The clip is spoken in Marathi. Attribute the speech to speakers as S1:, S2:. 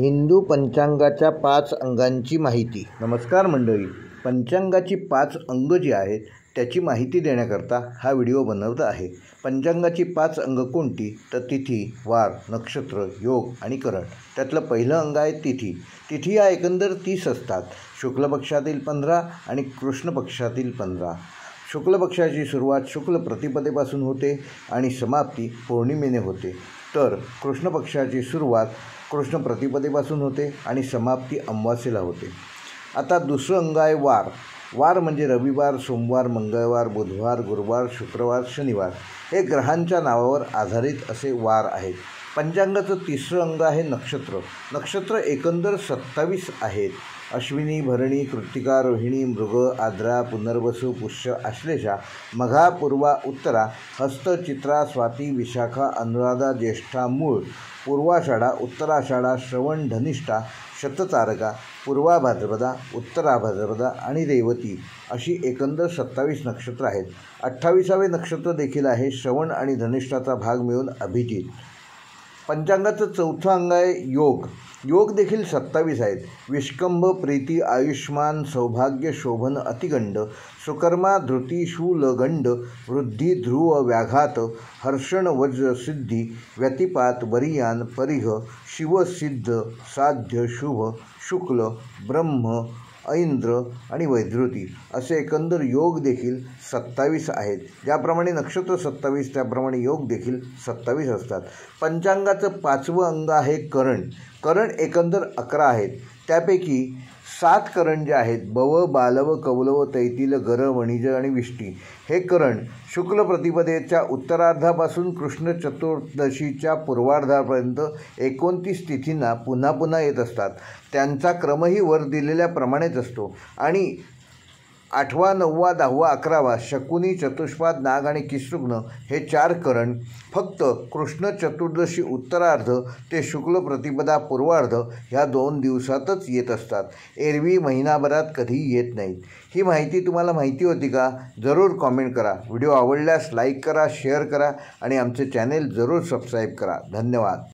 S1: हिंदू पंचांगाच्या 5 अंगांची माहिती। नमस्कार मंडळी, पंचांगाची 5 अंग जी आहेत त्याची माहिती देण्याकरता हा व्हिडिओ बनवत आहे। पंचांगाची 5 अंग कोणती तर तिथी, वार, नक्षत्र, योग आणि करण। त्यातलं पहिलं अंग आहे तिथी। तिथी या एकंदर 30 असतात। शुक्ल पक्षातील 15 आणि कृष्ण पक्षातील 15। शुक्ल पक्षाची सुरुवात शुक्ल प्रतिपदेपासून होते आणि समाप्ती पौर्णिमेने होते, तर कृष्ण पक्षाची सुरुवात कृष्ण प्रतिपदेपासून होते आणि समाप्ती अमावास्येला होते। आता दुसरं अंग आहे वार। वार म्हणजे रविवार, सोमवार, मंगळवार, बुधवार, गुरुवार, शुक्रवार, शनिवार हे ग्रहांच्या नावावर आधारित असे वार आहेत। पंचांगाचं तिसरं अंग आहे नक्षत्र। नक्षत्र एकंदर 27 आहेत। अश्विनी, भरणी, कृत्तिका, रोहिणी, मृग, आद्रा, पुनर्वसू, पुष्य, आश्लेषा, मघा, पूर्वा, उत्तरा, हस्त, चित्रा, स्वाती, विशाखा, अनुराधा, ज्येष्ठा, मूळ, पूर्वाषाढा, उत्तराषाढा, श्रवण, धनिष्ठा, शततारका, पूर्वा भाद्रपदा, उत्तरा भाद्रपदा आणि रेवती अशी एकंदर 27 नक्षत्र आहेत। 28वे नक्षत्र देखील आहे श्रवण आणि धनिष्ठाचा भाग मिळून अभिजित। पंचांगाचं चौथं अंग आहे योग। योग देखील 27 आहेत। विष्कंभ, प्रीती, आयुष्मान, सौभाग्य, शोभन, अतिगंड, सुकर्मा, धृती, शूल, गंड, वृद्धी, ध्रुव, व्याघात, हर्षण, वज्र, सिद्धी, व्यतिपात, वरियान, परिघ, शिव, सिद्ध, साध्य, शुभ, शुक्ल, ब्रह्म, ऐंद्र आणि वैद्युती असे एकंदर योग देखील 27 आहेत। ज्याप्रमाणे नक्षत्र 27 त्याप्रमाणे योग देखील 27 असतात। पंचांगाचं 5वं अंग आहे करण। करण एकंदर 11 आहेत। त्यापैकी 7 करण जे आहेत बव, बालव, कौलव, तैतिल, गर, वणिज आणि विष्टी हे करण शुक्ल प्रतिपदेच्या उत्तरार्धापासून कृष्ण चतुर्दशीच्या पूर्वार्धापर्यंत 29 तिथींना पुन्हा पुन्हा येत असतात। त्यांचा क्रमही वर दिलेल्याप्रमाणेच असतो आणि 8वा, 9वा, 10वा, 11वा शकुनी, चतुष्पाद, नाग आणि किसृग्न हे 4 करण फक्त कृष्ण चतुर्दशी उत्तरार्ध ते शुक्ल प्रतिपदा पूर्वार्ध ह्या 2 दिवसातच येत असतात। एरवी महिनाभरात कधीही येत नाहीत। ही माहिती तुम्हाला माहिती होती का? जरूर कॉमेंट करा। व्हिडिओ आवडल्यास लाईक करा, शेअर करा आणि आमचे चॅनेल जरूर सबस्क्राईब करा। धन्यवाद।